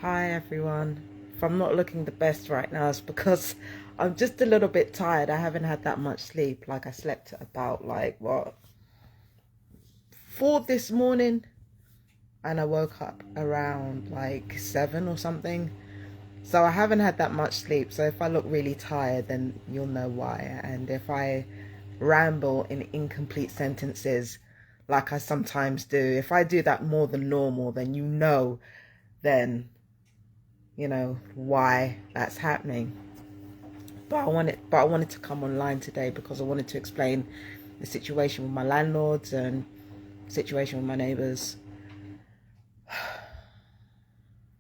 Hi everyone. If I'm not looking the best right now, it's because I'm just a little bit tired. I haven't had that much sleep. Like I slept at about 4 this morning, and I woke up around 7 or something. So I haven't had that much sleep. So if I look really tired, then you'll know why. And if I ramble in incomplete sentences like I sometimes do, if I do that more than normal, then then why that's happening. But I wanted to come online today because I wanted to explain the situation with my landlords and the situation with my neighbours.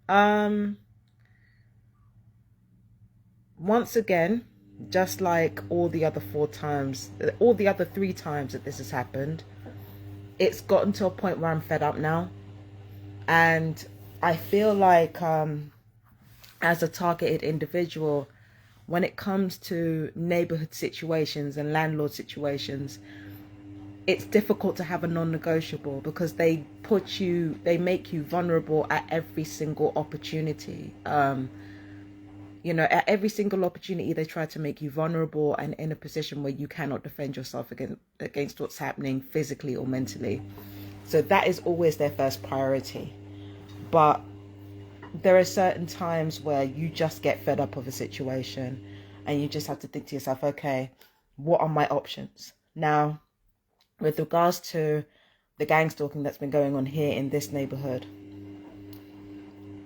um Once again, just like all the other 3 times that this has happened, it's gotten to a point where I'm fed up now. And I feel like as a targeted individual, when it comes to neighborhood situations and landlord situations, it's difficult to have a non-negotiable because they make you vulnerable at every single opportunity. At every single opportunity, they try to make you vulnerable and in a position where you cannot defend yourself against what's happening physically or mentally. So that is always their first priority. But there are certain times where you just get fed up of a situation and you just have to think to yourself, okay, what are my options? Now, with regards to the gang stalking that's been going on here in this neighborhood,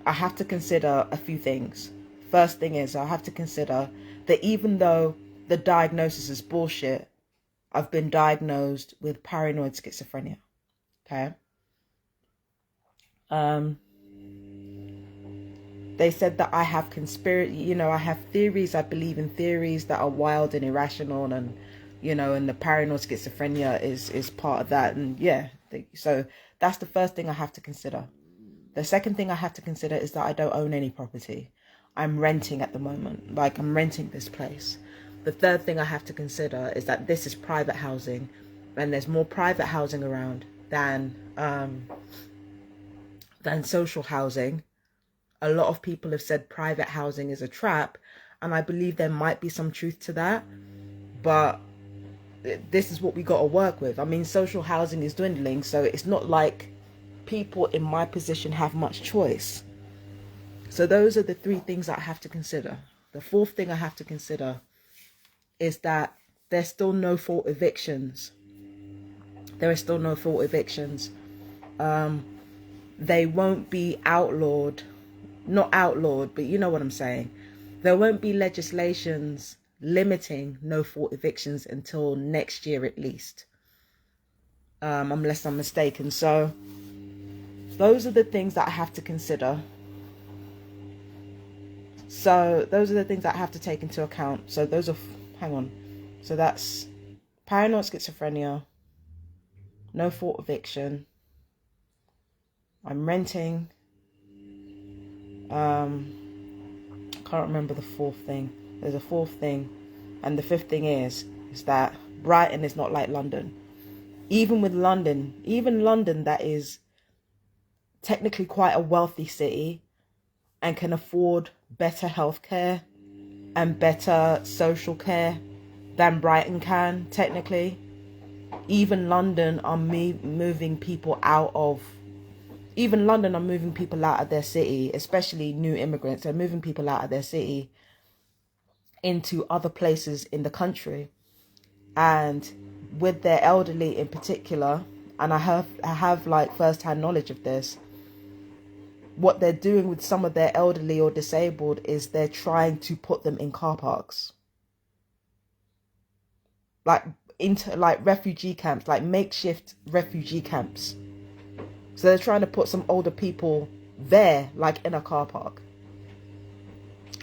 I have to consider a few things. First thing is, I have to consider that even though the diagnosis is bullshit, I've been diagnosed with paranoid schizophrenia. Okay. They said that I have I have theories. I believe in theories that are wild and irrational, and the paranoid schizophrenia is part of that. And so that's the first thing I have to consider. The second thing I have to consider is that I don't own any property. I'm renting at the moment. Like, I'm renting this place. The third thing I have to consider is that this is private housing, and there's more private housing around than social housing. A lot of people have said private housing is a trap, and I believe there might be some truth to that. But this is what we got to work with. I mean, social housing is dwindling, so it's not like people in my position have much choice. So those are the 3 things that I have to consider. The fourth thing I have to consider is that there's still no fault evictions. There is still no fault evictions. They won't be outlawed. Not outlawed, but you know what I'm saying. There won't be legislations limiting no fault evictions until next year at least. Unless I'm mistaken. So those are the things that I have to consider. So those are the things that I have to take into account. So hang on. So that's paranoid schizophrenia, no fault eviction. I'm renting. Can't remember the fourth thing. There's a fourth thing. And the fifth thing is that Brighton is not like London. Even London that is technically quite a wealthy city and can afford better healthcare and better social care than Brighton can, technically. Even London are moving people out of their city, especially new immigrants. They're moving people out of their city into other places in the country. And with their elderly in particular, and I have like first-hand knowledge of this, what they're doing with some of their elderly or disabled is they're trying to put them in car parks. Like refugee camps, like makeshift refugee camps. So they're trying to put some older people there, like in a car park.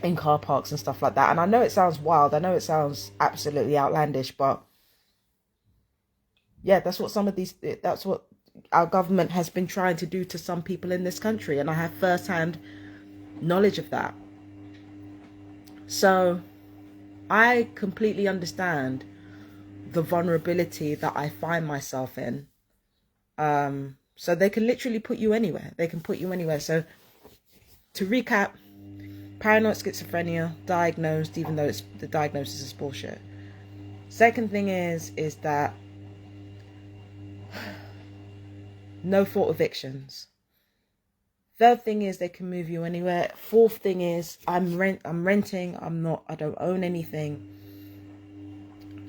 In car parks and stuff like that. And I know it sounds wild. I know it sounds absolutely outlandish, but yeah, that's what our government has been trying to do to some people in this country. And I have first-hand knowledge of that. So I completely understand the vulnerability that I find myself in. So they can literally put you anywhere. They can put you anywhere. So To recap, paranoid schizophrenia, diagnosed, even though the diagnosis is bullshit. Second thing is that no thought evictions. Third thing is they can move you anywhere. Fourth thing is I'm renting. I don't own anything.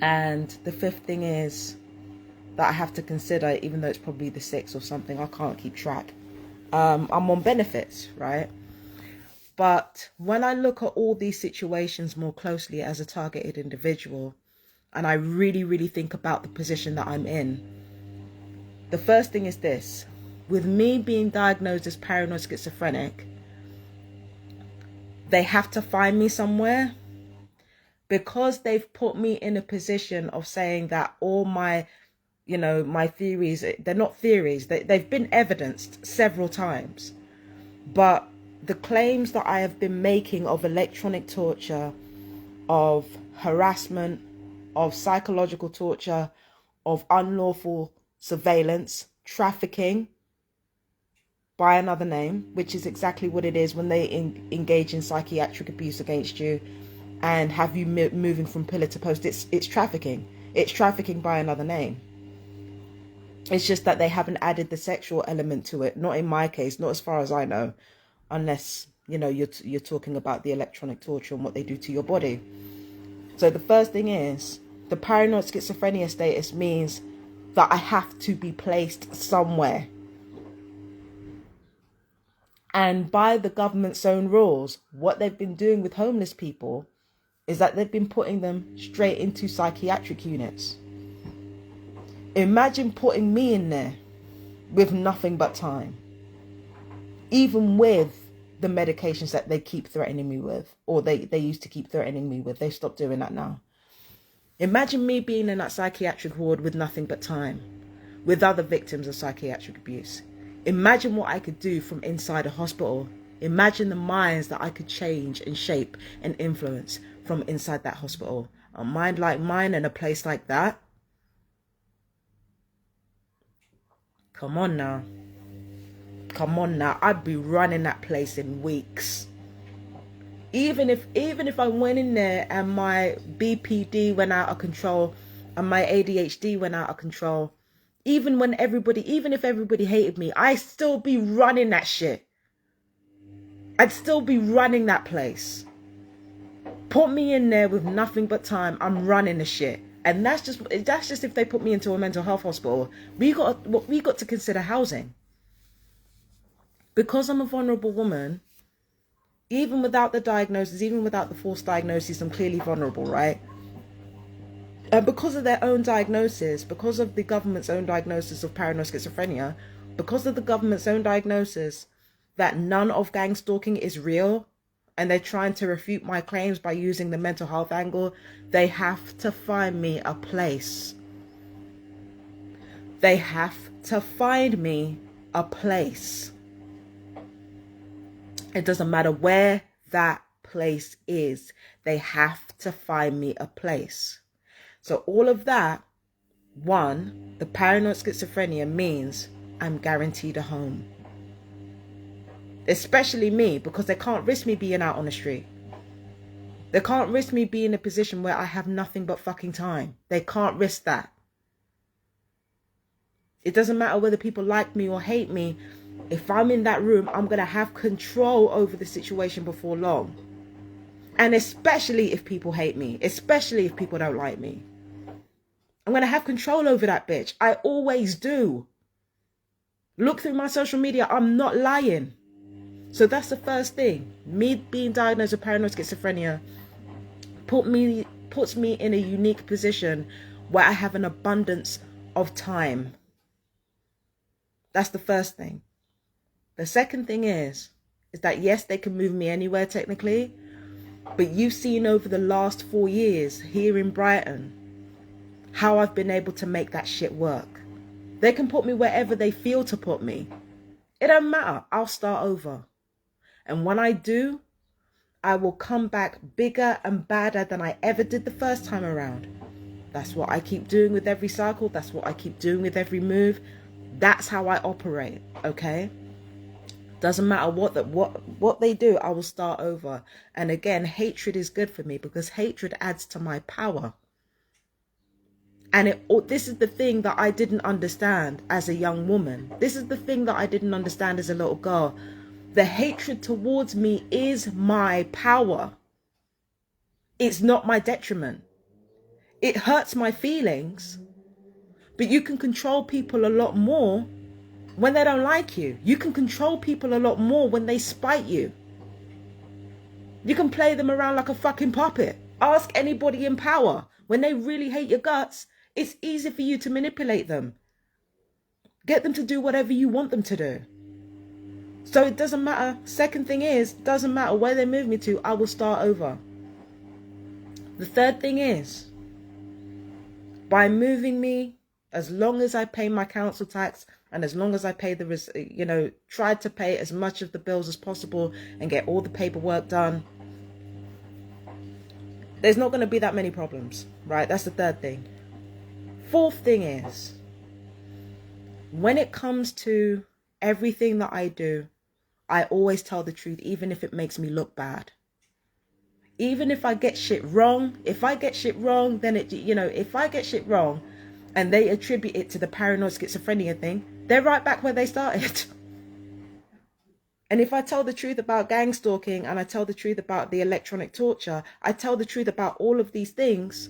And the fifth thing is that I have to consider, even though it's probably the sixth or something, I can't keep track. I'm on benefits, right? But when I look at all these situations more closely as a targeted individual, and I really, really think about the position that I'm in, the first thing is this. With me being diagnosed as paranoid schizophrenic, they have to find me somewhere, because they've put me in a position of saying that all my, my theories, they're not theories, they've been evidenced several times. But the claims that I have been making of electronic torture, of harassment, of psychological torture, of unlawful surveillance, trafficking, by another name, which is exactly what it is when they engage in psychiatric abuse against you and have you moving from pillar to post. It's trafficking. It's trafficking by another name. It's just that they haven't added the sexual element to it. Not in my case, not as far as I know, unless you're talking about the electronic torture and what they do to your body. So the first thing is, the paranoid schizophrenia status means that I have to be placed somewhere. And by the government's own rules, what they've been doing with homeless people is that they've been putting them straight into psychiatric units. Imagine putting me in there with nothing but time. Even with the medications that they keep threatening me with, or they used to keep threatening me with. They've stopped doing that now. Imagine me being in that psychiatric ward with nothing but time, with other victims of psychiatric abuse. Imagine what I could do from inside a hospital. Imagine the minds that I could change and shape and influence from inside that hospital. A mind like mine in a place like that. Come on now. I'd be running that place in weeks. Even if I went in there and my BPD went out of control and my ADHD went out of control, even if everybody hated me, I'd still be running that shit. I'd still be running that place. Put me in there with nothing but time, I'm running the shit. And that's just if they put me into a mental health hospital. We got to consider housing. Because I'm a vulnerable woman, even without the diagnosis, even without the false diagnosis, I'm clearly vulnerable, right? And because of their own diagnosis, because of the government's own diagnosis of paranoid schizophrenia, because of the government's own diagnosis that none of gang stalking is real, and they're trying to refute my claims by using the mental health angle, they have to find me a place. They have to find me a place. It doesn't matter where that place is. They have to find me a place. So all of that, one, the paranoid schizophrenia means I'm guaranteed a home. Especially me, because they can't risk me being out on the street. They can't risk me being in a position where I have nothing but fucking time. They can't risk that. It doesn't matter whether people like me or hate me. If I'm in that room, I'm going to have control over the situation before long. And especially if people hate me. Especially if people don't like me. I'm going to have control over that bitch. I always do. Look through my social media. I'm not lying. So that's the first thing. Me being diagnosed with paranoid schizophrenia puts me in a unique position where I have an abundance of time. That's the first thing. The second thing is that yes, they can move me anywhere technically, but you've seen over the last 4 years here in Brighton how I've been able to make that shit work. They can put me wherever they feel to put me. It don't matter. I'll start over. And when I do, I will come back bigger and badder than I ever did the first time around. That's what I keep doing with every cycle. That's what I keep doing with every move. That's how I operate, okay? Doesn't matter what they do, I will start over. And again, hatred is good for me because hatred adds to my power. And this is the thing that I didn't understand as a young woman. This is the thing that I didn't understand as a little girl. The hatred towards me is my power. It's not my detriment. It hurts my feelings, but you can control people a lot more when they don't like you. You can control people a lot more when they spite you. You can play them around like a fucking puppet. Ask anybody in power. When they really hate your guts, it's easy for you to manipulate them. Get them to do whatever you want them to do. So it doesn't matter. Second thing is, doesn't matter where they move me to, I will start over. The third thing is, by moving me, as long as I pay my council tax and as long as I pay try to pay as much of the bills as possible and get all the paperwork done, there's not going to be that many problems, right? That's the third thing. Fourth thing is, when it comes to everything that I do, I always tell the truth, even if it makes me look bad. Even if I get shit wrong, then if I get shit wrong and they attribute it to the paranoid schizophrenia thing, they're right back where they started. And if I tell the truth about gang stalking and I tell the truth about the electronic torture, I tell the truth about all of these things,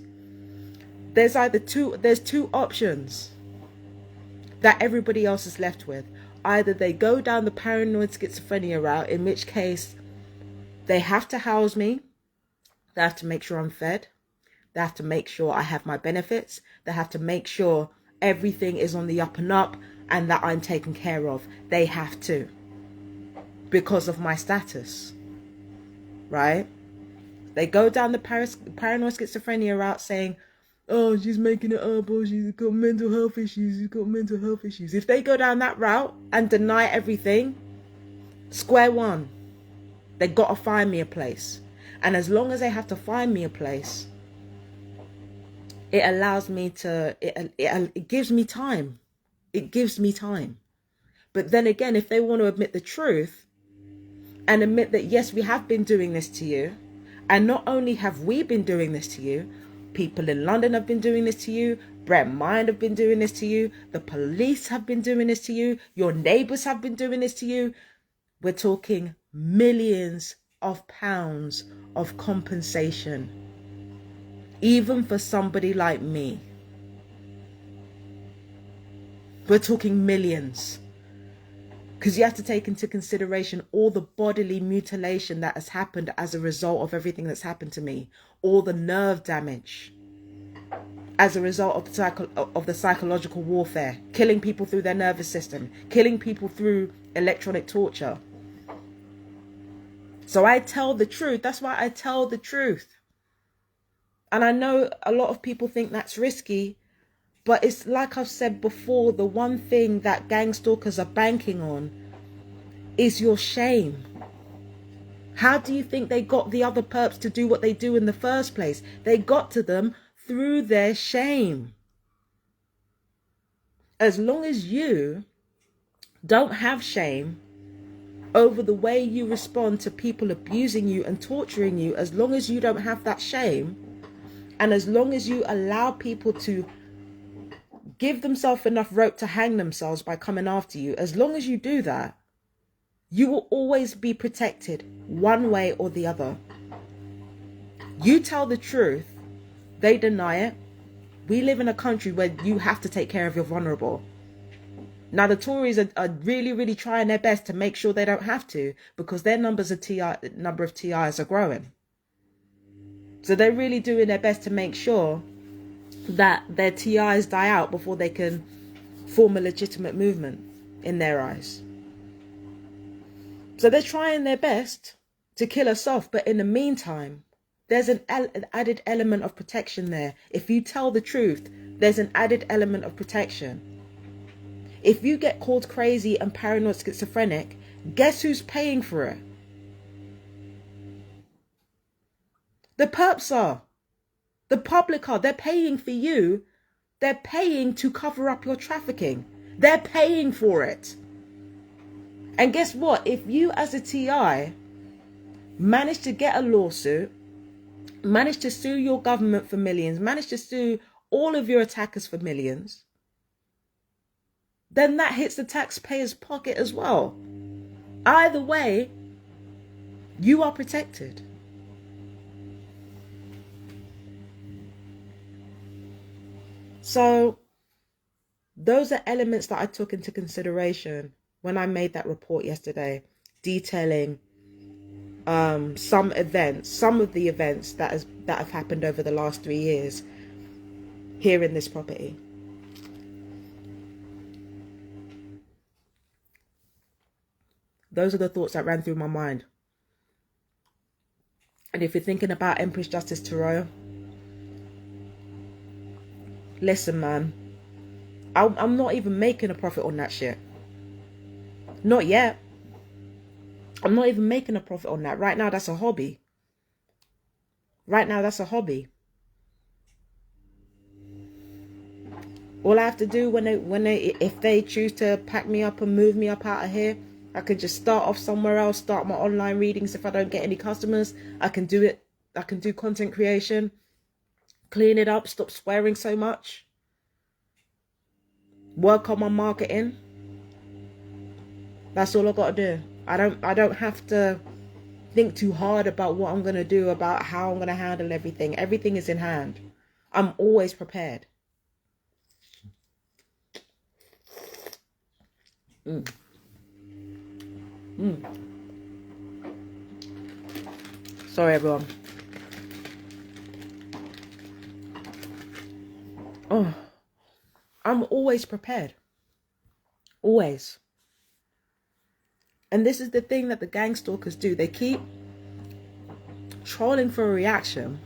there's two options that everybody else is left with. Either they go down the paranoid schizophrenia route, in which case they have to house me, they have to make sure I'm fed, they have to make sure I have my benefits, they have to make sure everything is on the up and up and that I'm taken care of. They have to, because of my status, right? They go down the paranoid schizophrenia route saying, oh, she's making it up, or she's got mental health issues, If they go down that route and deny everything, square one, they got to find me a place. And as long as they have to find me a place, it allows me to, it gives me time. It gives me time. But then again, if they want to admit the truth and admit that, yes, we have been doing this to you, and not only have we been doing this to you, people in London have been doing this to you, Brett Mind have been doing this to you, the police have been doing this to you, your neighbours have been doing this to you. We're talking millions of pounds of compensation, even for somebody like me. We're talking millions. Because you have to take into consideration all the bodily mutilation that has happened as a result of everything that's happened to me. All the nerve damage as a result of the psychological warfare. Killing people through their nervous system. Killing people through electronic torture. So I tell the truth. That's why I tell the truth. And I know a lot of people think that's risky. But it's like I've said before, the one thing that gang stalkers are banking on is your shame. How do you think they got the other perps to do what they do in the first place? They got to them through their shame. As long as you don't have shame over the way you respond to people abusing you and torturing you, as long as you don't have that shame, and as long as you allow people to give themselves enough rope to hang themselves by coming after you, as long as you do that, you will always be protected one way or the other. You tell the truth, they deny it. We live in a country where you have to take care of your vulnerable. Now, the Tories are really, really trying their best to make sure they don't have to, because their number of TIs are growing. So they're really doing their best to make sure that their TIs die out before they can form a legitimate movement in their eyes. So they're trying their best to kill us off, but in the meantime, there's an added element of protection there. If you tell the truth, there's an added element of protection. If you get called crazy and paranoid schizophrenic, guess who's paying for it? The perps are. The public are. They're paying for you. They're paying to cover up your trafficking. They're paying for it. And guess what? If you as a TI manage to get a lawsuit, manage to sue your government for millions, manage to sue all of your attackers for millions, then that hits the taxpayer's pocket as well. Either way, you are protected. So those are elements that I took into consideration when I made that report yesterday, detailing some of the events that have happened over the last 3 years here in this property. Those are the thoughts that ran through my mind. And if you're thinking about Empress Justice Tarot, listen, man, I'm not even making a profit on that shit. Not yet. I'm not even making a profit on that. Right now, that's a hobby. Right now, that's a hobby. All I have to do if they choose to pack me up and move me up out of here, I could just start off somewhere else, start my online readings. If I don't get any customers, I can do it. I can do content creation, clean it up, stop swearing so much, work on my marketing. That's all I got to do. I don't have to think too hard about what I'm going to do, about how I'm going to handle everything. Everything is in hand. I'm always prepared. Sorry, everyone. Oh, I'm always prepared. Always. And this is the thing that the gang stalkers do. They keep trolling for a reaction.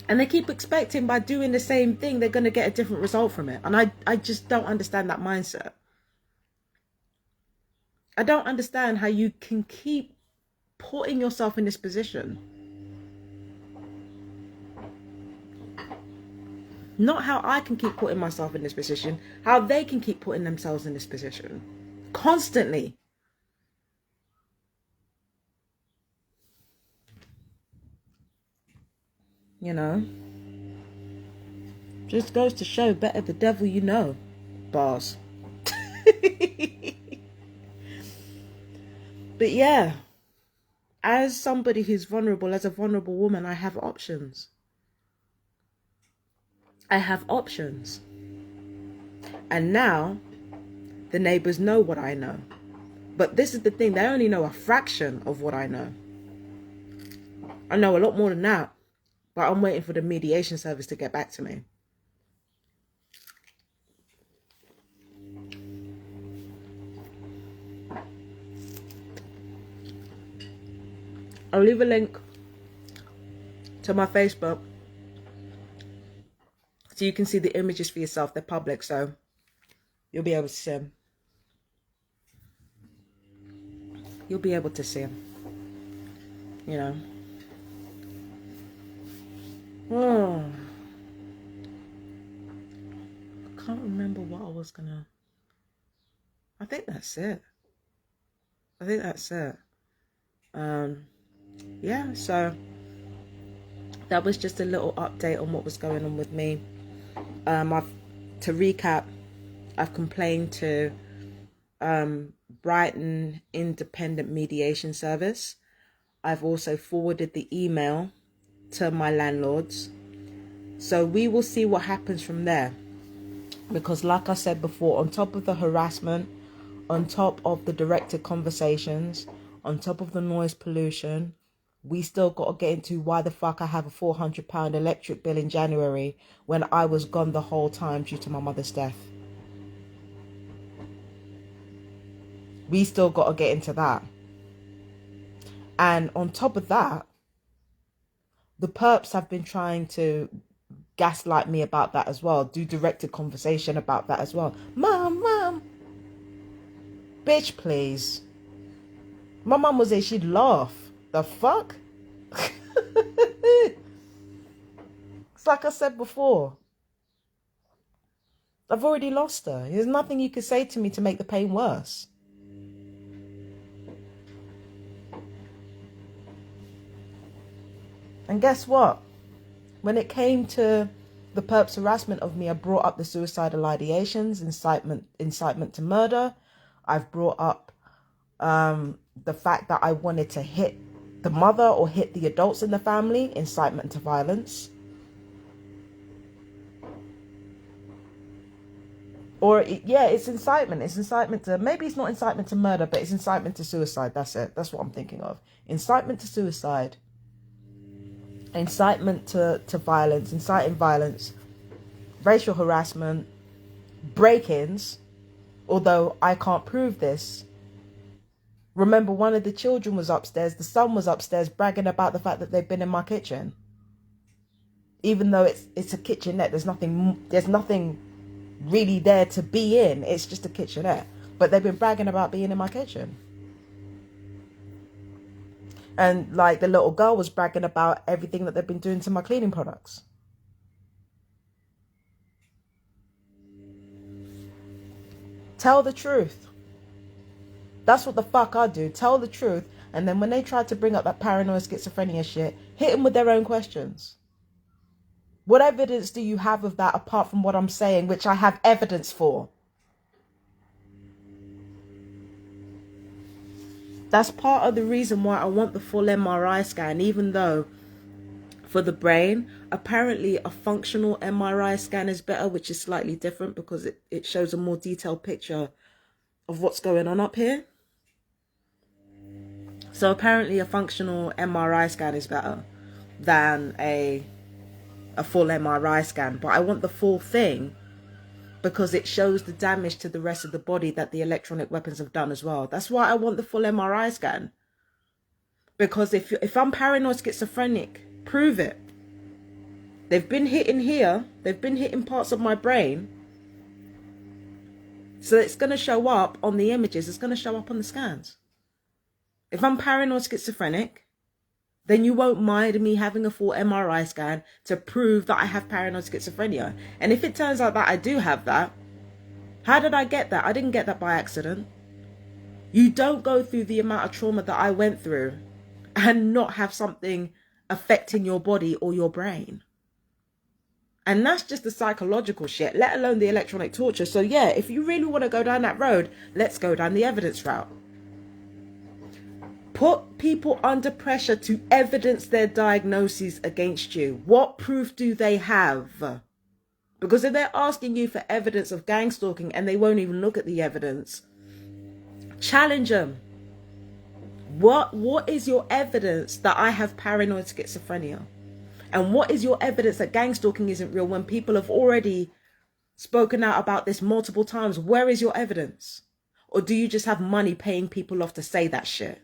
And they keep expecting by doing the same thing, they're going to get a different result from it. And I just don't understand that mindset. I don't understand how you can keep putting yourself in this position. Not how I can keep putting myself in this position, how they can keep putting themselves in this position. Constantly. You know? Just goes to show, better the devil you know. Bars. But yeah, as somebody who's vulnerable, as a vulnerable woman, I have options. I have options. And now, the neighbours know what I know. But this is the thing, they only know a fraction of what I know. I know a lot more than that, but I'm waiting for the mediation service to get back to me. I'll leave a link to my Facebook so you can see the images for yourself. They're public, so you'll be able to see them. You'll be able to see them. You know. Oh. I can't remember what I was gonna... I think that's it. Yeah, so that was just a little update on what was going on with me. To recap, I've complained to Brighton Independent Mediation Service. I've also forwarded the email to my landlords. So we will see what happens from there. Because like I said before, on top of the harassment, on top of the directed conversations, on top of the noise pollution, we still got to get into why the fuck I have a £400 electric bill in January when I was gone the whole time due to my mother's death. We still got to get into that. And on top of that, the perps have been trying to gaslight me about that as well. Do directed conversation about that as well. Mom. Bitch, please. My mum was there, she'd laugh. The fuck? It's like I said before. I've already lost her. There's nothing you could say to me to make the pain worse. And guess what? When it came to the perp's harassment of me, I brought up the suicidal ideations, incitement to murder. I've brought up the fact that I wanted to hit the mother or hit the adults in the family, incitement to violence. Or, it's incitement. It's incitement to, maybe it's not incitement to murder, but it's incitement to suicide. That's it. That's what I'm thinking of. Incitement to suicide. Incitement to violence, inciting violence, racial harassment, break-ins, although I can't prove this. Remember, one of the children was upstairs, the son was upstairs bragging about the fact that they've been in my kitchen. Even though it's a kitchenette, there's nothing really there to be in. It's just a kitchenette. But they've been bragging about being in my kitchen. And like the little girl was bragging about everything that they've been doing to my cleaning products. Tell the truth. That's what the fuck I do. Tell the truth. And then when they try to bring up that paranoid schizophrenia shit, hit them with their own questions. What evidence do you have of that apart from what I'm saying, which I have evidence for? That's part of the reason why I want the full MRI scan, even though for the brain, apparently a functional MRI scan is better, which is slightly different because it shows a more detailed picture of what's going on up here. So apparently a functional MRI scan is better than a full MRI scan. But I want the full thing because it shows the damage to the rest of the body that the electronic weapons have done as well. That's why I want the full MRI scan. Because if I'm paranoid schizophrenic, prove it. They've been hitting here. They've been hitting parts of my brain. So it's going to show up on the images. It's going to show up on the scans. If I'm paranoid schizophrenic, then you won't mind me having a full MRI scan to prove that I have paranoid schizophrenia. And if it turns out that I do have that, how did I get that? I didn't get that by accident. You don't go through the amount of trauma that I went through and not have something affecting your body or your brain. And that's just the psychological shit, let alone the electronic torture. So yeah, if you really want to go down that road, let's go down the evidence route. Put people under pressure to evidence their diagnoses against you. What proof do they have? Because if they're asking you for evidence of gang stalking and they won't even look at the evidence, challenge them. What is your evidence that I have paranoid schizophrenia? And what is your evidence that gang stalking isn't real when people have already spoken out about this multiple times? Where is your evidence? Or do you just have money paying people off to say that shit?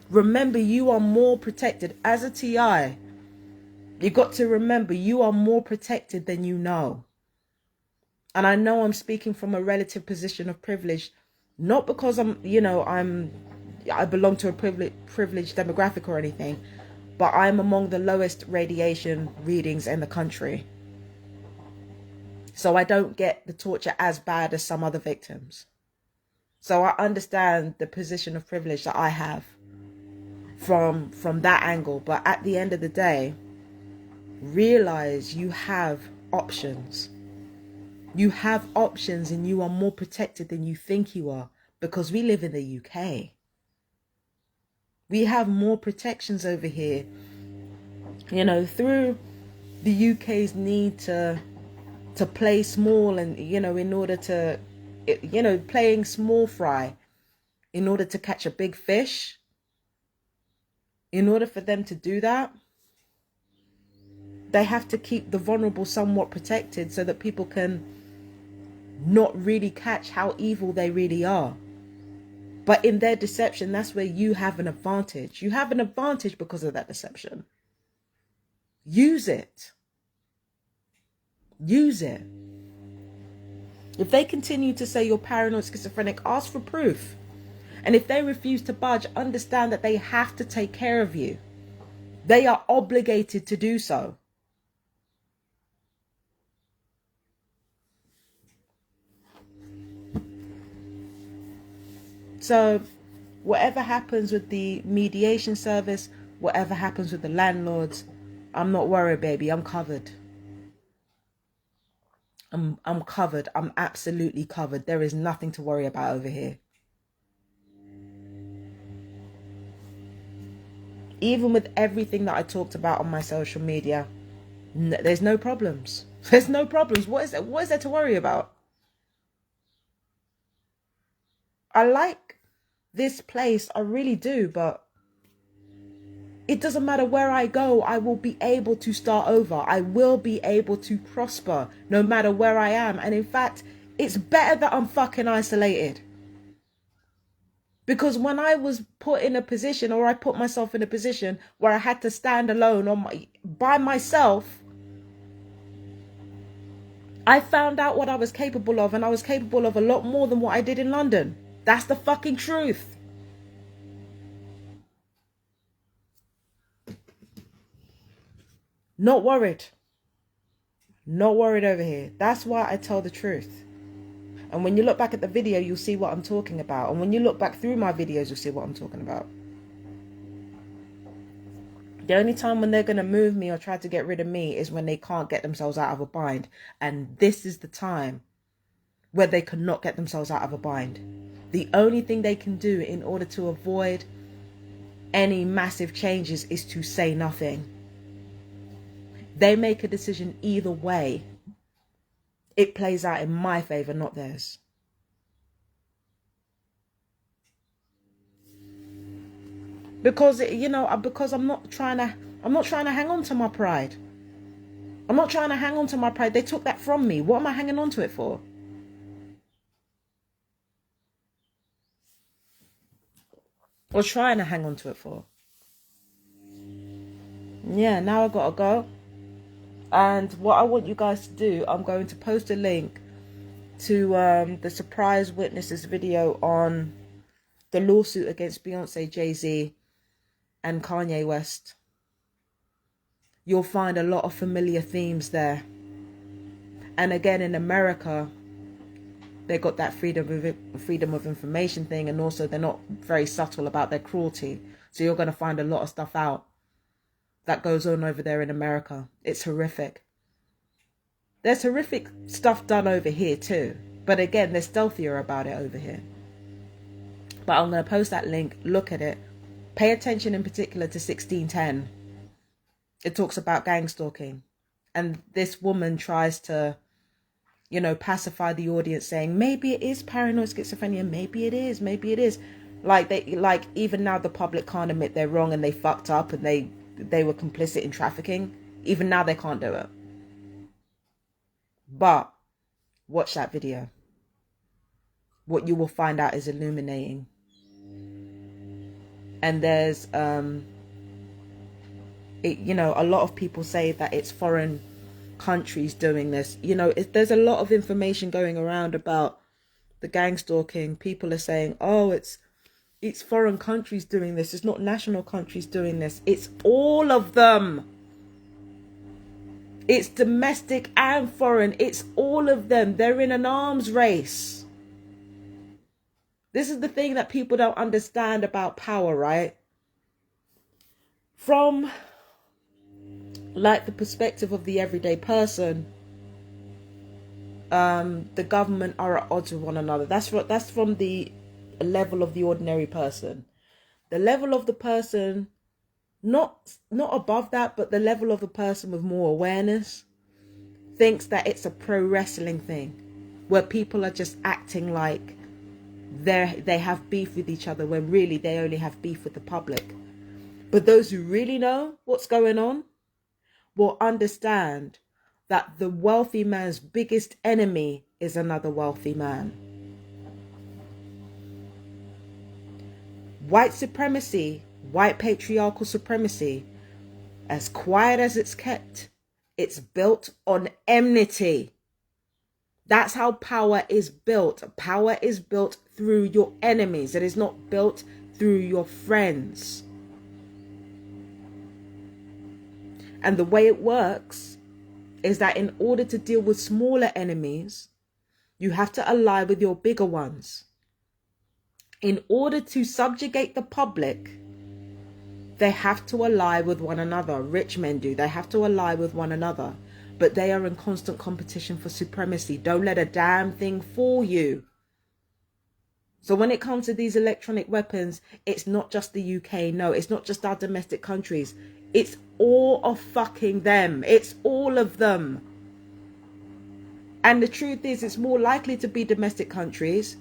Remember, you are more protected. As a TI, you got to remember you are more protected than you know. And I know I'm speaking from a relative position of privilege, not because I belong to a privileged demographic or anything, but I'm among the lowest radiation readings in the country. So I don't get the torture as bad as some other victims. So I understand the position of privilege that I have from that angle. But at the end of the day, realize you have options. You have options and you are more protected than you think you are, because we live in the UK. We have more protections over here, through the UK's need to play small and, in order to, playing small fry in order to catch a big fish. In order for them to do that, they have to keep the vulnerable somewhat protected so that people can not really catch how evil they really are. But in their deception, that's where you have an advantage. You have an advantage because of that deception. Use it. Use it. If they continue to say you're paranoid schizophrenic, ask for proof. And if they refuse to budge, understand that they have to take care of you. They are obligated to do so. So Whatever happens with the mediation service, whatever happens with the landlords, I'm not worried, baby. I'm covered. I'm covered. I'm absolutely covered. There is nothing to worry about over here. Even with everything that I talked about on my social media, there's no problems. There's no problems. What is there to worry about? I like this place, I really do, but it doesn't matter where I go, I will be able to start over. I will be able to prosper no matter where I am. And in fact, it's better that I'm fucking isolated. Because when I was put in a position, or I put myself in a position where I had to stand alone by myself, I found out what I was capable of, and I was capable of a lot more than what I did in London. That's the fucking truth. Not worried. Not worried over here. That's why I tell the truth. And when you look back at the video, you'll see what I'm talking about. And when you look back through my videos, you'll see what I'm talking about. The only time when they're going to move me or try to get rid of me is when they can't get themselves out of a bind. And this is the time where they cannot get themselves out of a bind. The only thing they can do in order to avoid any massive changes is to say nothing. They make a decision either way. It plays out in my favor, not theirs. Because, because I'm not trying to hang on to my pride. I'm not trying to hang on to my pride. They took that from me. What am I hanging on to it for? Or trying to hang on to it for? Yeah, now I gotta go. And what I want you guys to do, I'm going to post a link to the surprise witnesses video on the lawsuit against Beyoncé, Jay-Z and Kanye West. You'll find a lot of familiar themes there. And again, in America, they got that freedom of information thing, and also they're not very subtle about their cruelty. So you're going to find a lot of stuff out that goes on over there in America. It's horrific. There's horrific stuff done over here too, but again, they're stealthier about it over here. But I'm going to post that link. Look at it. Pay attention in particular to 1610. It talks about gang stalking, and this woman tries to, pacify the audience, saying maybe it is paranoid schizophrenia, maybe it is. Like even now the public can't admit they're wrong and they fucked up and they were complicit in trafficking. Even now they can't do it. But watch that video. What you will find out is illuminating. And there's a lot of people say that it's foreign countries doing this. There's a lot of information going around about the gang stalking. People are saying, oh, it's foreign countries doing this. It's not national countries doing this. It's all of them. It's domestic and foreign. It's all of them. They're in an arms race. This is the thing that people don't understand about power, right? From the perspective of the everyday person, the government are at odds with one another. That's from the level of the ordinary person. The level of the person, not above that, but the level of the person with more awareness, thinks that it's a pro wrestling thing, where people are just acting like they have beef with each other, when really they only have beef with the public. But those who really know what's going on will understand that the wealthy man's biggest enemy is another wealthy man. White supremacy, white patriarchal supremacy, as quiet as it's kept, it's built on enmity. That's how power is built. Power is built through your enemies. It is not built through your friends. And the way it works is that in order to deal with smaller enemies, you have to ally with your bigger ones. In order to subjugate the public, they have to ally with one another. Rich men do. They have to ally with one another. But they are in constant competition for supremacy. Don't let a damn thing fool you. So when it comes to these electronic weapons, it's not just the UK. No, it's not just our domestic countries. It's all of fucking them. It's all of them. And the truth is, it's more likely to be domestic countries,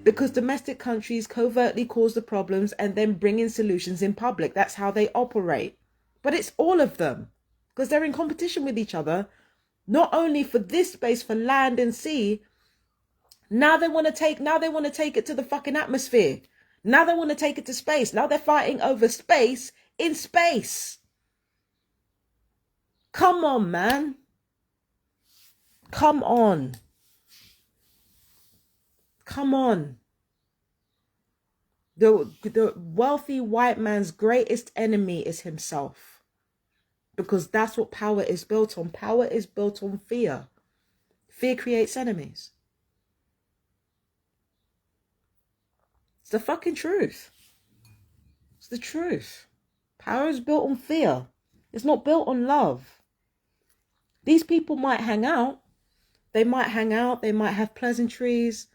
because domestic countries covertly cause the problems and then bring in solutions in public. That's how they operate. But it's all of them, because they're in competition with each other, not only for this space, for land and sea. Now they want to take it to the fucking atmosphere. Now they want to take it to space. Now they're fighting over space in space. Come on, man. Come on. Come on. The wealthy white man's greatest enemy is himself. Because that's what power is built on. Power is built on fear. Fear creates enemies. It's the fucking truth. It's the truth. Power is built on fear. It's not built on love. These people might hang out. They might hang out. They might have pleasantries.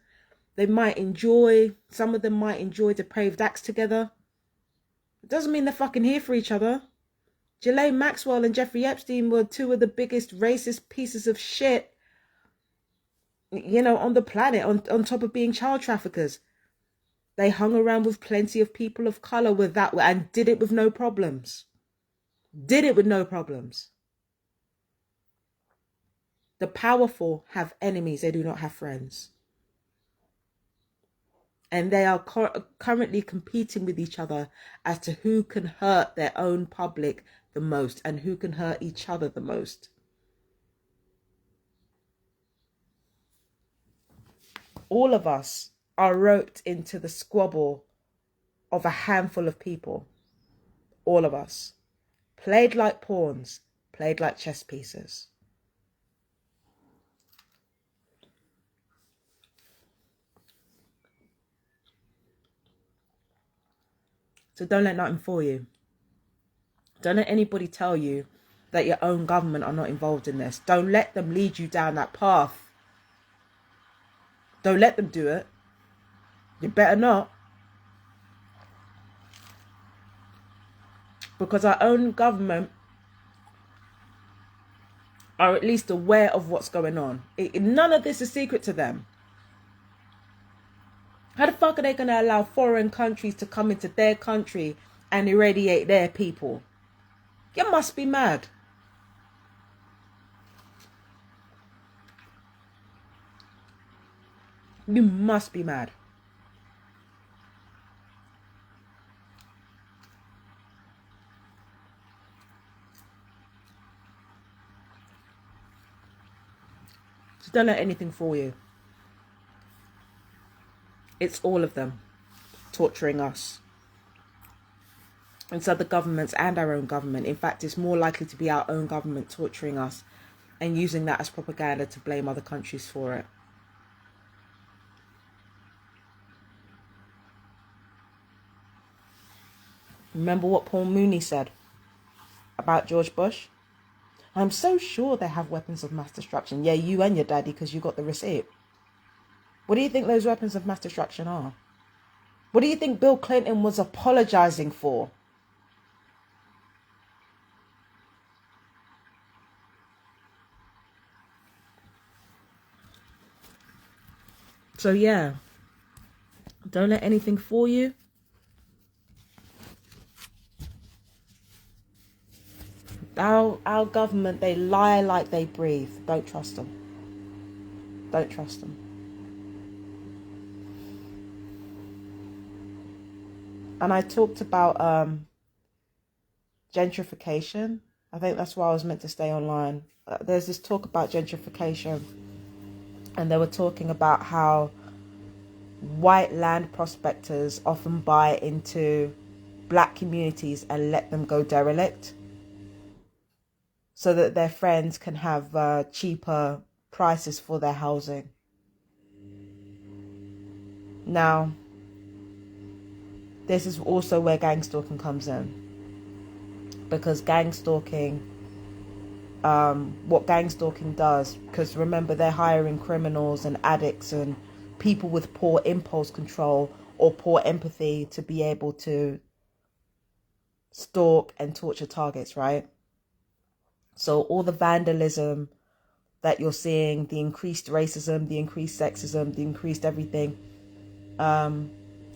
They might enjoy. Some of them might enjoy depraved acts together. It doesn't mean they're fucking here for each other. Ghislaine Maxwell and Jeffrey Epstein were two of the biggest racist pieces of shit, on the planet, on top of being child traffickers. They hung around with plenty of people of color with that, and did it with no problems. Did it with no problems. The powerful have enemies. They do not have friends. And they are currently competing with each other as to who can hurt their own public the most and who can hurt each other the most. All of us are roped into the squabble of a handful of people. All of us. Played like pawns, played like chess pieces. So don't let nothing fool you. Don't let anybody tell you that your own government are not involved in this. Don't let them lead you down that path. Don't let them do it. You better not. Because our own government are at least aware of what's going on. None of this is secret to them. How the fuck are they going to allow foreign countries to come into their country and irradiate their people? You must be mad. You must be mad. So don't let anything fool you. It's all of them torturing us. It's other governments and our own government. In fact, it's more likely to be our own government torturing us and using that as propaganda to blame other countries for it. Remember what Paul Mooney said about George Bush? I'm so sure they have weapons of mass destruction. Yeah, you and your daddy, because you got the receipt. What do you think those weapons of mass destruction are? What do you think Bill Clinton was apologizing for? So yeah, don't let anything fool you. Our government, they lie like they breathe. Don't trust them. Don't trust them. And I talked about gentrification. I think that's why I was meant to stay online. There's this talk about gentrification. And they were talking about how white land prospectors often buy into black communities and let them go derelict, so that their friends can have cheaper prices for their housing. Now, this is also where gang stalking comes in. Because gang stalking, what gang stalking does, because remember, they're hiring criminals and addicts and people with poor impulse control or poor empathy to be able to stalk and torture targets, right? So all the vandalism that you're seeing, the increased racism, the increased sexism, the increased everything,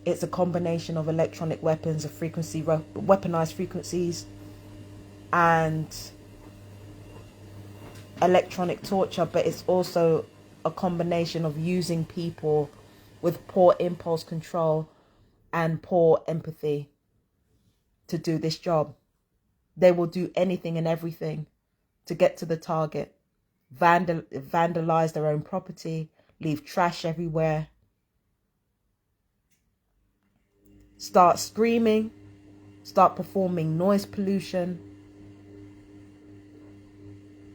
it's a combination of electronic weapons, of weaponized frequencies, and electronic torture, but it's also a combination of using people with poor impulse control and poor empathy to do this job. They will do anything and everything to get to the target, vandalize their own property, leave trash everywhere, start screaming, start performing noise pollution,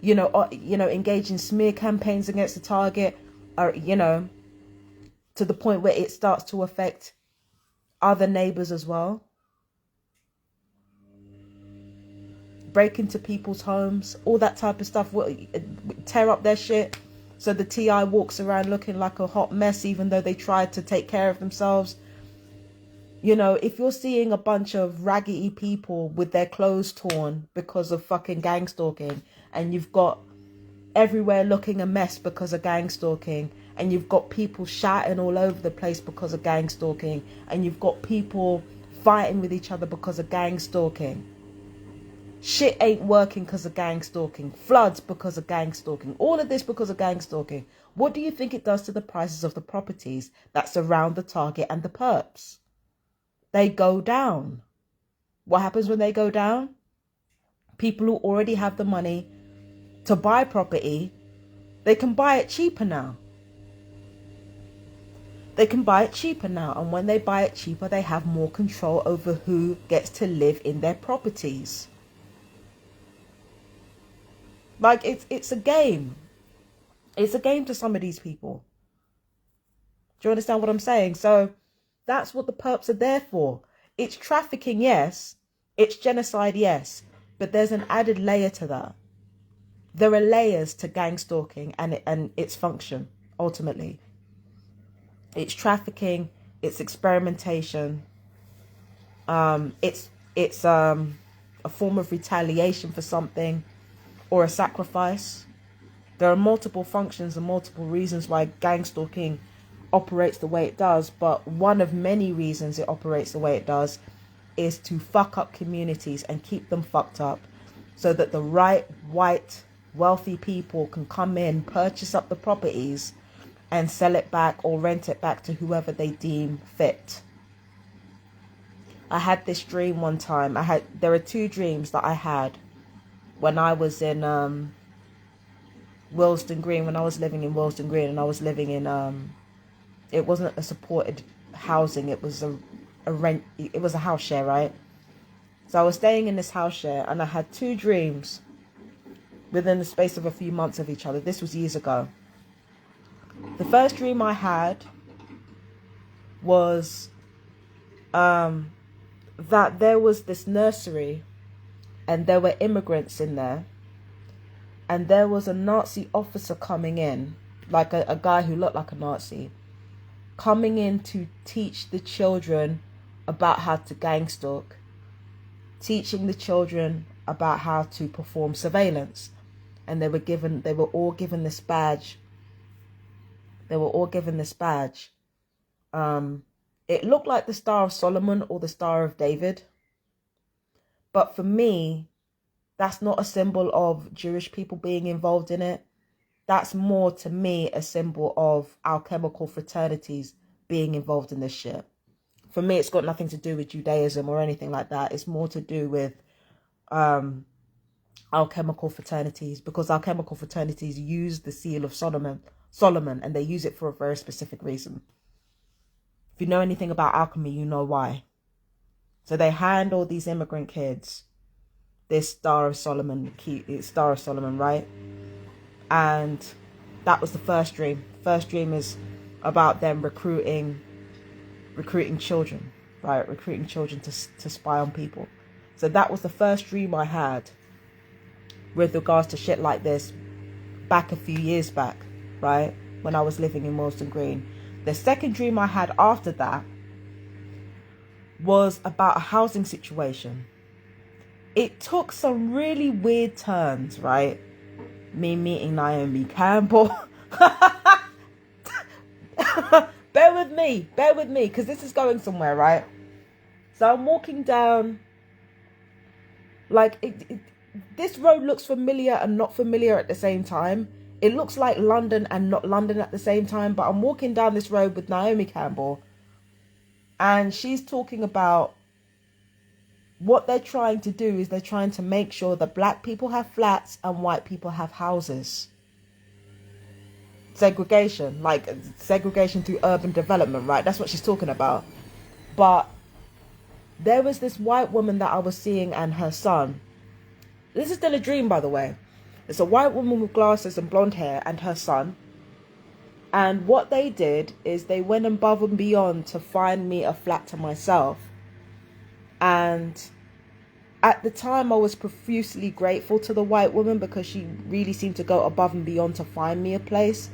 engage in smear campaigns against the target, or, to the point where it starts to affect other neighbours as well. Break into people's homes, all that type of stuff, tear up their shit. So the TI walks around looking like a hot mess, even though they tried to take care of themselves. If you're seeing a bunch of raggedy people with their clothes torn because of fucking gang stalking, and you've got everywhere looking a mess because of gang stalking, and you've got people shouting all over the place because of gang stalking, and you've got people fighting with each other because of gang stalking, shit ain't working because of gang stalking, floods because of gang stalking, all of this because of gang stalking, what do you think it does to the prices of the properties that surround the target and the perps? They go down. What happens when they go down? People who already have the money to buy property, they can buy it cheaper now. And when they buy it cheaper, they have more control over who gets to live in their properties. Like, it's a game. It's a game to some of these people. Do you understand what I'm saying? So that's what the perps are there for. It's trafficking, yes. It's genocide, yes. But there's an added layer to that. There are layers to gang stalking and its function, ultimately. It's trafficking, it's experimentation, it's a form of retaliation for something, or a sacrifice. There are multiple functions and multiple reasons why gang stalking operates the way it does, but one of many reasons it operates the way it does is to fuck up communities and keep them fucked up, so that the right, white, wealthy people can come in, purchase up the properties, and sell it back or rent it back to whoever they deem fit. I had this dream one time. There are two dreams that I had when I was in Willesden Green, when I was living in Willesden Green, and I was living in it wasn't a supported housing, it was a rent, it was a house share, right? So I was staying in this house share, and I had two dreams within the space of a few months of each other. This was years ago. The first dream I had was that there was this nursery, and there were immigrants in there, and there was a Nazi officer coming in, like a guy who looked like a Nazi, coming in to teach the children about how to gang stalk, teaching the children about how to perform surveillance. And they were all given this badge. It looked like the Star of Solomon or the Star of David. But for me, that's not a symbol of Jewish people being involved in it. That's more, to me, a symbol of alchemical fraternities being involved in this shit. For me, it's got nothing to do with Judaism or anything like that. It's more to do with alchemical fraternities, because alchemical fraternities use the seal of Solomon, and they use it for a very specific reason. If you know anything about alchemy, you know why. So they hand all these immigrant kids this Star of Solomon, right? And that was the first dream. First dream is about them recruiting children. right? Recruiting children to spy on people. So that was the first dream I had with regards to shit like this back a few years back, right? When I was living in Willesden Green. The second dream I had after that was about a housing situation. It took some really weird turns, right? Me meeting Naomi Campbell. Bear with me, because this is going somewhere, right? So I'm walking down, like, this road looks familiar and not familiar at the same time. It looks like London and not London at the same time, but I'm walking down this road with Naomi Campbell, and she's talking about what they're trying to do is they're trying to make sure that black people have flats and white people have houses. Segregation, like segregation through urban development, right? That's what she's talking about. But there was this white woman that I was seeing and her son. This is still a dream, by the way. It's a white woman with glasses and blonde hair and her son. And what they did is they went above and beyond to find me a flat to myself. And at the time, I was profusely grateful to the white woman because she really seemed to go above and beyond to find me a place.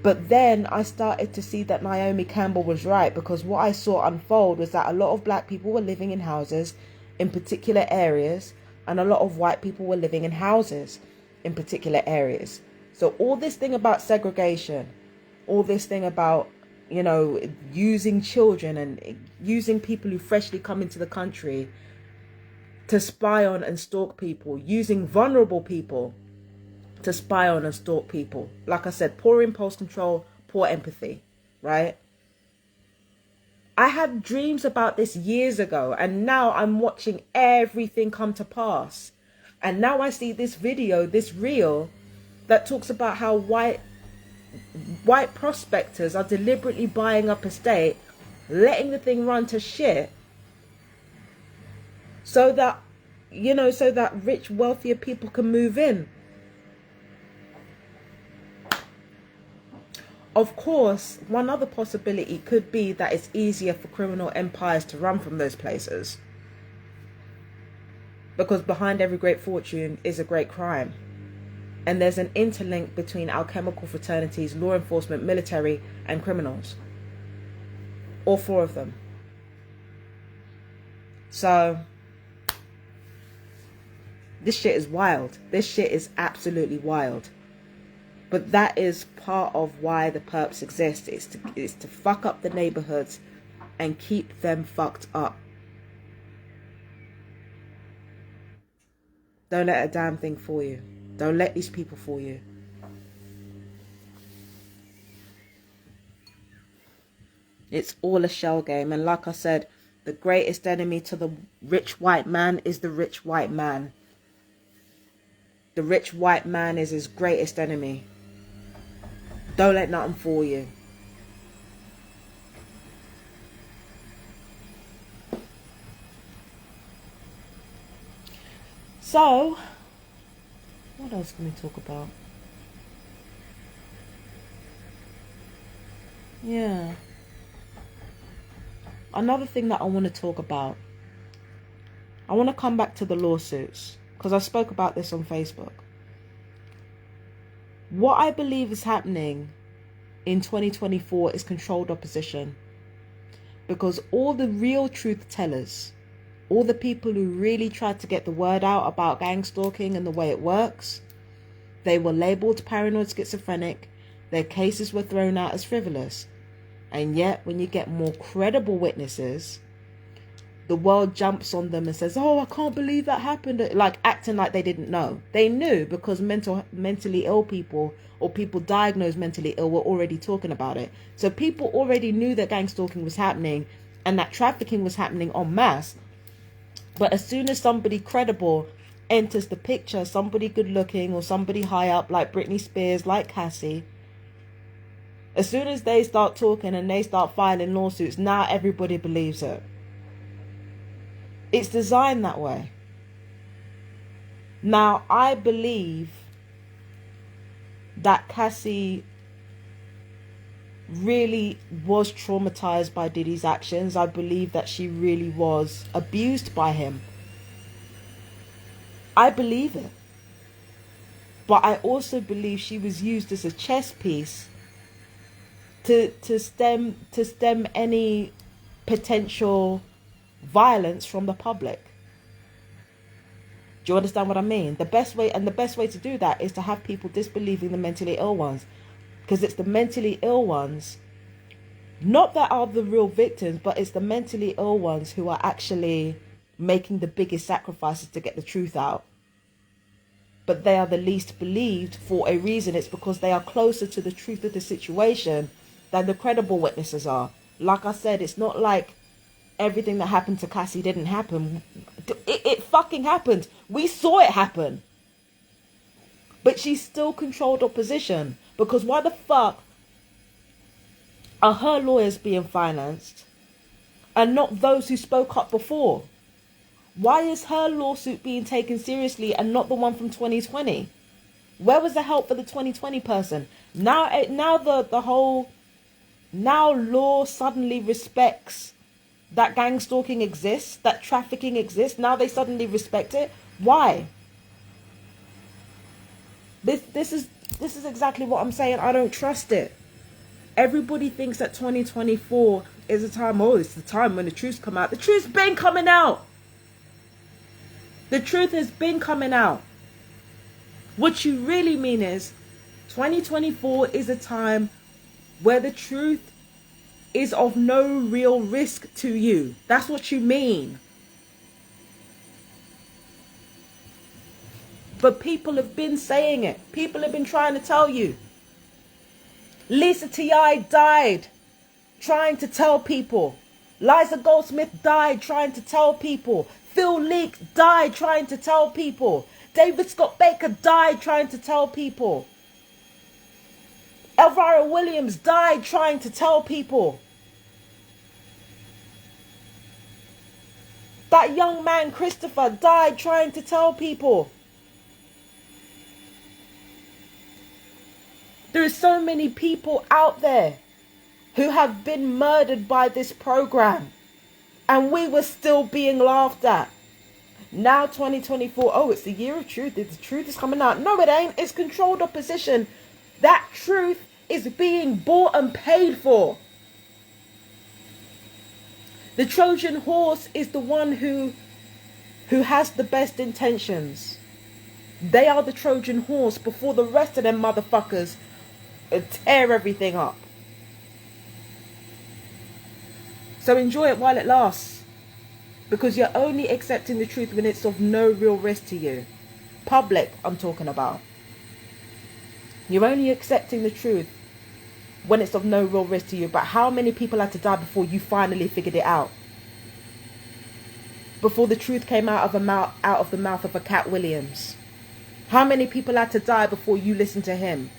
But then I started to see that Naomi Campbell was right, because what I saw unfold was that a lot of black people were living in houses in particular areas, and a lot of white people were living in houses in particular areas. So all this thing about segregation, all this thing about, you know, using children and using people who freshly come into the country to spy on and stalk people, using vulnerable people to spy on and stalk people. Like I said, poor impulse control, poor empathy, right? I had dreams about this years ago, and now I'm watching everything come to pass. And now I see this video, this reel, that talks about how white prospectors are deliberately buying up estate, letting the thing run to shit, so that, you know, so that rich, wealthier people can move in. Of course, one other possibility could be that it's easier for criminal empires to run from those places, because behind every great fortune is a great crime. And there's an interlink between alchemical fraternities, law enforcement, military, and criminals. All four of them. So this shit is wild. This shit is absolutely wild. But that is part of why the perps exist. It's to fuck up the neighborhoods and keep them fucked up. Don't let a damn thing fool you. Don't let these people fool you. It's all a shell game. And like I said, the greatest enemy to the rich white man is the rich white man. The rich white man is his greatest enemy. Don't let nothing fool you. So, what else can we talk about? Yeah. Another thing that I want to talk about. I want to come back to the lawsuits, because I spoke about this on Facebook. What I believe is happening in 2024 is controlled opposition, because all the real truth tellers, all the people who really tried to get the word out about gang stalking and the way it works, they were labelled paranoid schizophrenic, their cases were thrown out as frivolous. And yet, when you get more credible witnesses, the world jumps on them and says, oh, I can't believe that happened. Like, acting like they didn't know. They knew, because mentally ill people or people diagnosed mentally ill were already talking about it. So people already knew that gang stalking was happening and that trafficking was happening en masse. But as soon as somebody credible enters the picture, somebody good looking or somebody high up like Britney Spears, like Cassie, as soon as they start talking and they start filing lawsuits, now everybody believes it. It's designed that way. Now, I believe that Cassie really was traumatized by Diddy's actions. I believe that she really was abused by him. I believe it. But I also believe she was used as a chess piece to stem any potential violence from the public. Do you understand what I mean? The best way to do that is to have people disbelieving the mentally ill ones, because it's the mentally ill ones, not that are the real victims, but it's the mentally ill ones who are actually making the biggest sacrifices to get the truth out. But they are the least believed for a reason. It's because they are closer to the truth of the situation than the credible witnesses are. Like I said, it's not like everything that happened to Cassie didn't happen. It fucking happened. We saw it happen. But she still controlled opposition. Because why the fuck are her lawyers being financed and not those who spoke up before? Why is her lawsuit being taken seriously and not the one from 2020? Where was the help for the 2020 person? Now law suddenly respects that gang stalking exists, that trafficking exists. Now they suddenly respect it. Why? This is exactly what I'm saying. I don't trust it. Everybody thinks that 2024 is a time, it's the time when the truth's come out. The truth's been coming out. The truth has been coming out. What you really mean is 2024 is a time where the truth is of no real risk to you. That's what you mean. But people have been saying it. People have been trying to tell you. Lisa T.I. died trying to tell people. Liza Goldsmith died trying to tell people. Phil Leak died trying to tell people. David Scott Baker died trying to tell people. Elvira Williams died trying to tell people. That young man Christopher died trying to tell people. There are so many people out there who have been murdered by this program, and we were still being laughed at. Now 2024, it's the year of truth. The truth is coming out. No, it ain't. It's controlled opposition. That truth is being bought and paid for. The Trojan horse is the one who has the best intentions. They are the Trojan horse before the rest of them motherfuckers tear everything up. So enjoy it while it lasts. Because you're only accepting the truth when it's of no real risk to you. Public, I'm talking about. You're only accepting the truth when it's of no real risk to you. But how many people had to die before you finally figured it out? Before the truth came out of the mouth of a Cat Williams. How many people had to die before you listened to him?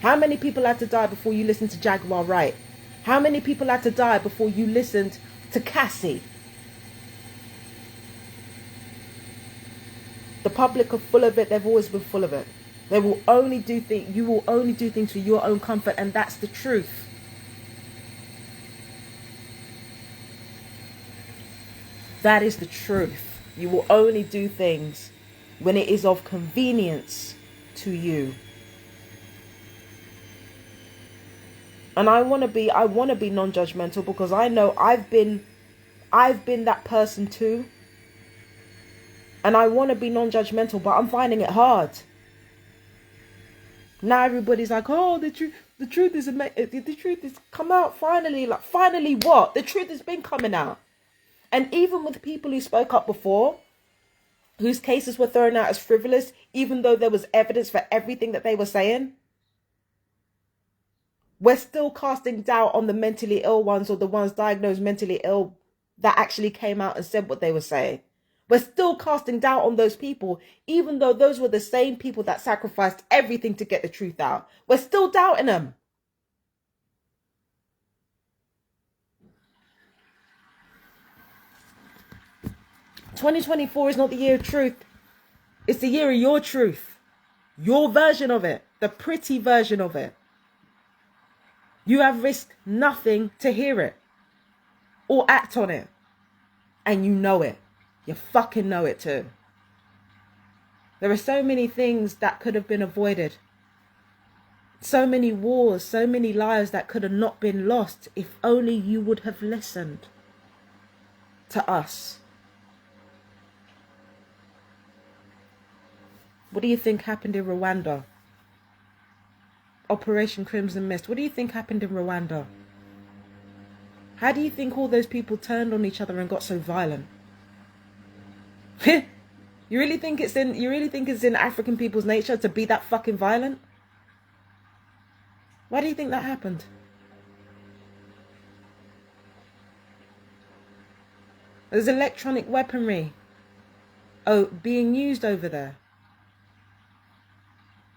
How many people had to die before you listened to Jaguar Wright? How many people had to die before you listened to Cassie? The public are full of it. They've always been full of it. They will only do things. You will only do things for your own comfort, and that's the truth. That is the truth. You will only do things when it is of convenience to you. And I want to be non-judgmental, because I know I've been that person too. And I want to be non-judgmental, but I'm finding it hard. Now everybody's like, the truth is come out finally. Like, finally what? The truth has been coming out. And even with people who spoke up before, whose cases were thrown out as frivolous, even though there was evidence for everything that they were saying, we're still casting doubt on the mentally ill ones, or the ones diagnosed mentally ill that actually came out and said what they were saying. We're still casting doubt on those people, even though those were the same people that sacrificed everything to get the truth out. We're still doubting them. "2024 is not the year of truth. It's the year of your truth. Your version of it. The pretty version of it. You have risked nothing to hear it or act on it. And you know it. You fucking know it too. There are so many things that could have been avoided. So many wars, so many lives that could have not been lost if only you would have listened to us. What do you think happened in Rwanda? Operation Crimson Mist. What do you think happened in Rwanda? How do you think all those people turned on each other and got so violent? You really think it's in African people's nature to be that fucking violent? Why do you think that happened? There's electronic weaponry being used over there.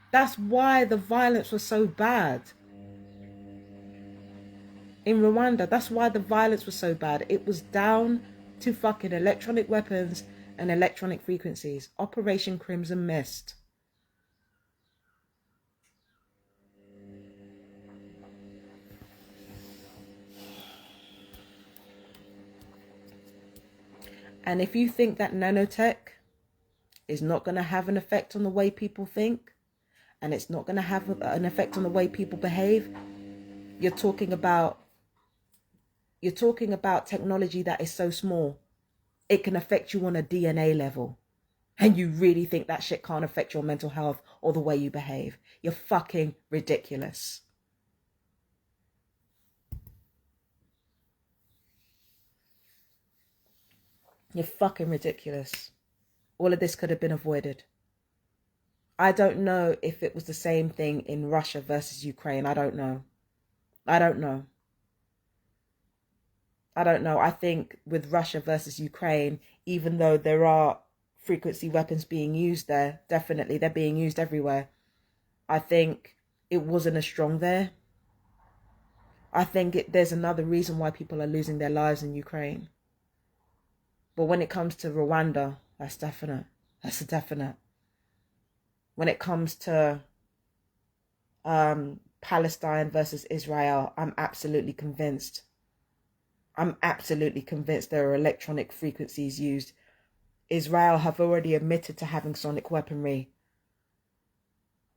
That's why the violence was so bad. In Rwanda, that's why the violence was so bad. It was down to fucking electronic weapons and electronic frequencies. Operation Crimson Mist. And if you think that nanotech is not going to have an effect on the way people think, and it's not going to have an effect on the way people behave, you're talking about technology that is so small, it can affect you on a DNA level. And you really think that shit can't affect your mental health or the way you behave? You're fucking ridiculous. You're fucking ridiculous. All of this could have been avoided. I don't know if it was the same thing in Russia versus Ukraine. I don't know. I think with Russia versus Ukraine, even though there are frequency weapons being used there, definitely they're being used everywhere, I think it wasn't as strong there. I think there's another reason why people are losing their lives in Ukraine. But when it comes to Rwanda, that's definite. That's a definite. When it comes to Palestine versus Israel, I'm absolutely convinced. There are electronic frequencies used. Israel have already admitted to having sonic weaponry.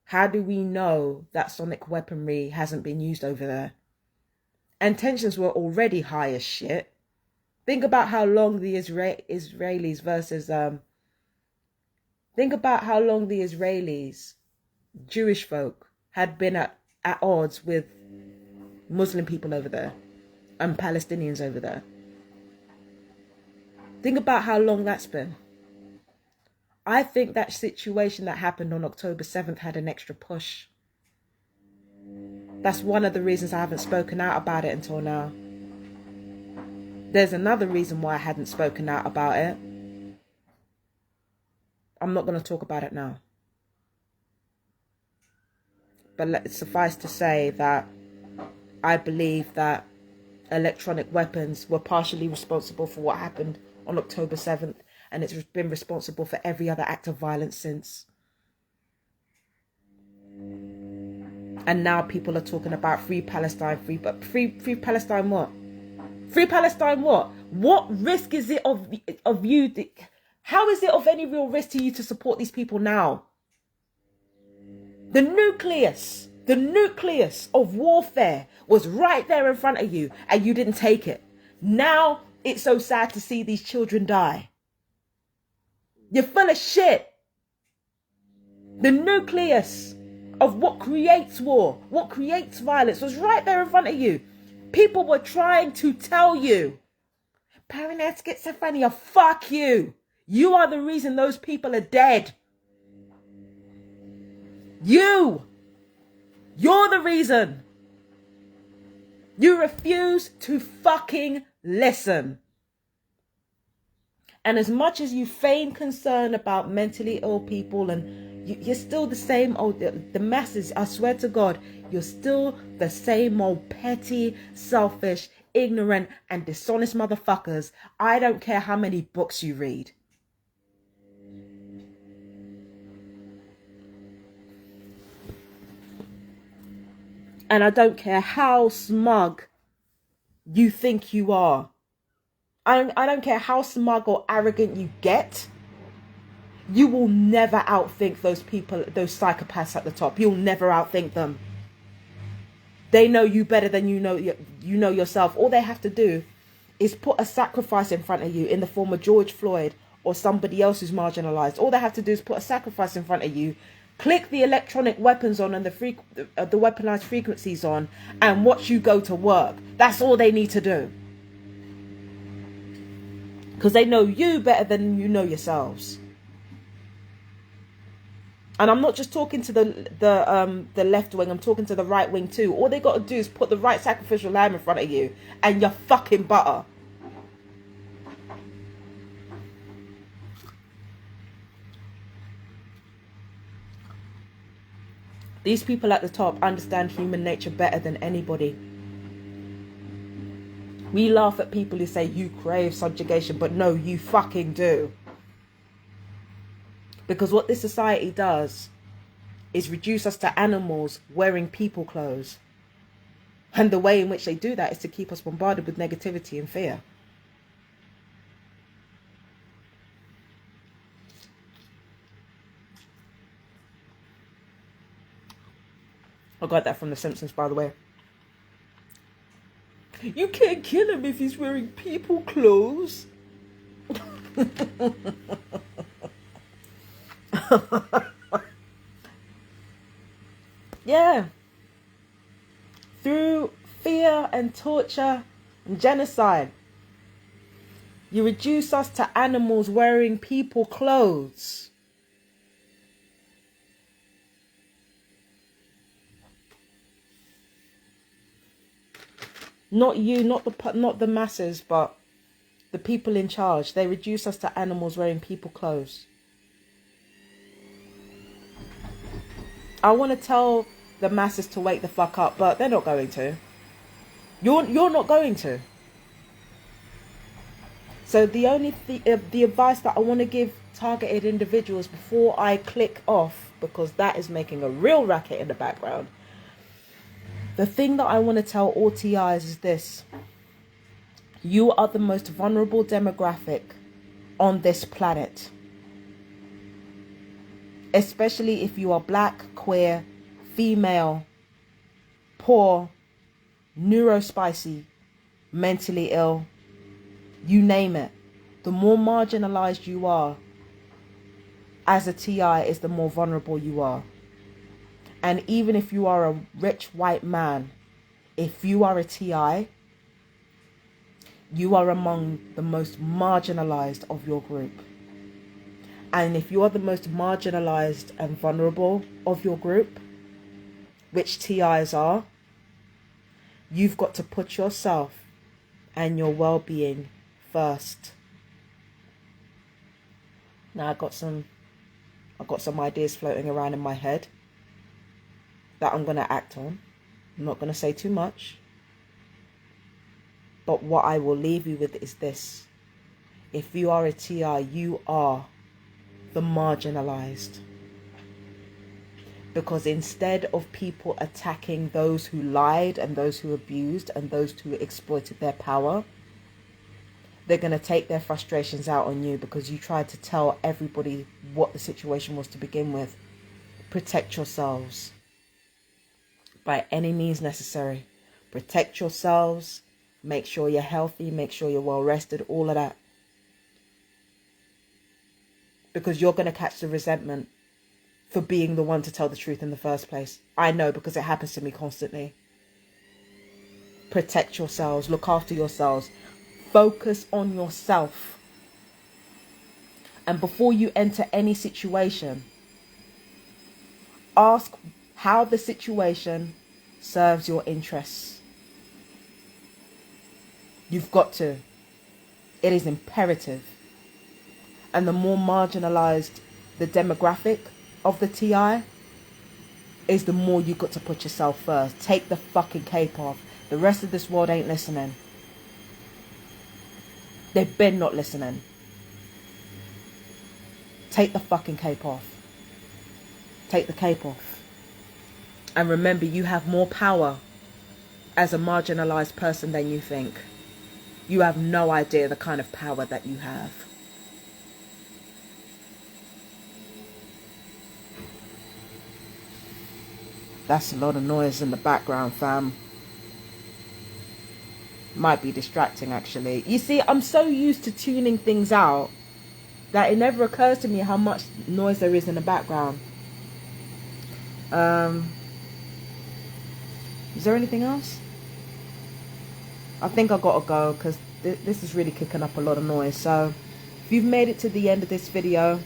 How do we know that sonic weaponry hasn't been used over there? And tensions were already high as shit. Think about how long the Israelis versus think about how long the Israelis, Jewish folk, had been at odds with Muslim people over there and Palestinians over there. Think about how long that's been. I think that situation that happened on October 7th had an extra push. That's one of the reasons I haven't spoken out about it until now. There's another reason why I hadn't spoken out about it. I'm not going to talk about it now. But suffice to say that I believe that electronic weapons were partially responsible for what happened on October 7th, and it's been responsible for every other act of violence since. And now people are talking about free Palestine, free Palestine what? Free Palestine what? What risk is it of you? How is it of any real risk to you to support these people now? The nucleus of warfare was right there in front of you and you didn't take it. Now it's so sad to see these children die. You're full of shit. The nucleus of what creates war, what creates violence was right there in front of you. People were trying to tell you, paranoid schizophrenia, fuck you. You are the reason those people are dead. You're the reason. You refuse to fucking listen. And as much as you feign concern about mentally ill people, and you're still the same old, the masses, I swear to God, you're still the same old petty, selfish, ignorant, and dishonest motherfuckers. I don't care how many books you read. And I don't care how smug you think you are. I don't care how smug or arrogant you get. You will never outthink those people, those psychopaths at the top. You'll never outthink them. They know you better than you know yourself. All they have to do is put a sacrifice in front of you in the form of George Floyd or somebody else who's marginalized. All they have to do is put a sacrifice in front of you, click the electronic weapons on and the weaponized frequencies on, and watch you go to work. That's all they need to do. Because they know you better than you know yourselves. And I'm not just talking to the left wing, I'm talking to the right wing too. All they got to do is put the right sacrificial lamb in front of you and you're fucking butter. These people at the top understand human nature better than anybody. We laugh at people who say you crave subjugation, but no, you fucking do. Because what this society does is reduce us to animals wearing people clothes. And the way in which they do that is to keep us bombarded with negativity and fear. I got that from The Simpsons, by the way. You can't kill him if he's wearing people clothes. Yeah. Through fear and torture and genocide, you reduce us to animals wearing people clothes. Not you, not the masses, but the people in charge. They reduce us to animals wearing people clothes. I want to tell the masses to wake the fuck up, but they're not going to. You're not going to. So the advice that I want to give targeted individuals before I click off, because that is making a real racket in the background. The thing that I want to tell all TIs is this. You are the most vulnerable demographic on this planet. Especially if you are black, queer, female, poor, neurospicy, mentally ill, you name it. The more marginalized you are as a TI is the more vulnerable you are. And even if you are a rich white man, if you are a TI, you are among the most marginalized of your group. And if you are the most marginalized and vulnerable of your group, which TIs are, you've got to put yourself and your well-being first. Now I've got some ideas floating around in my head that I'm going to act on. I'm not going to say too much. But what I will leave you with is this. If you are a TI, you are the marginalized. Because instead of people attacking those who lied and those who abused and those who exploited their power, they're going to take their frustrations out on you because you tried to tell everybody what the situation was to begin with. Protect yourselves. By any means necessary. Protect yourselves. Make sure you're healthy. Make sure you're well rested. All of that. Because you're going to catch the resentment for being the one to tell the truth in the first place. I know, because it happens to me constantly. Protect yourselves. Look after yourselves. Focus on yourself. And before you enter any situation, ask how the situation serves your interests. You've got to. It is imperative. And the more marginalized the demographic of the TI is, the more you got to put yourself first. Take the fucking cape off. The rest of this world ain't listening. They've been not listening. Take the fucking cape off. Take the cape off. And remember, you have more power as a marginalized person than you think. You have no idea the kind of power that you have. That's a lot of noise in the background, fam. Might be distracting, actually. You see, I'm so used to tuning things out that it never occurs to me how much noise there is in the background. Is there anything else? I think I gotta go because this is really kicking up a lot of noise. So if you've made it to the end of this video,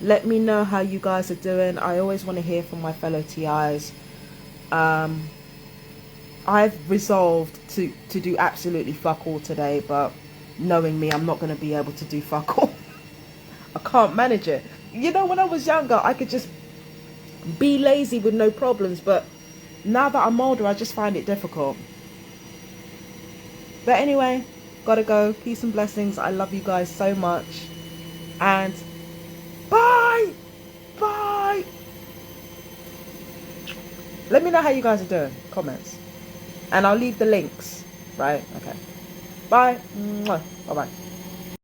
let me know how you guys are doing. I always want to hear from my fellow TIs. I've resolved to do absolutely fuck all today, but knowing me, I'm not going to be able to do fuck all. I can't manage it. You know, when I was younger, I could just be lazy with no problems, but now that I'm older, I just find it difficult. But anyway, gotta go. Peace and blessings. I love you guys so much. And bye! Bye! Let me know how you guys are doing. Comments. And I'll leave the links. Right? Okay. Bye. Bye-bye.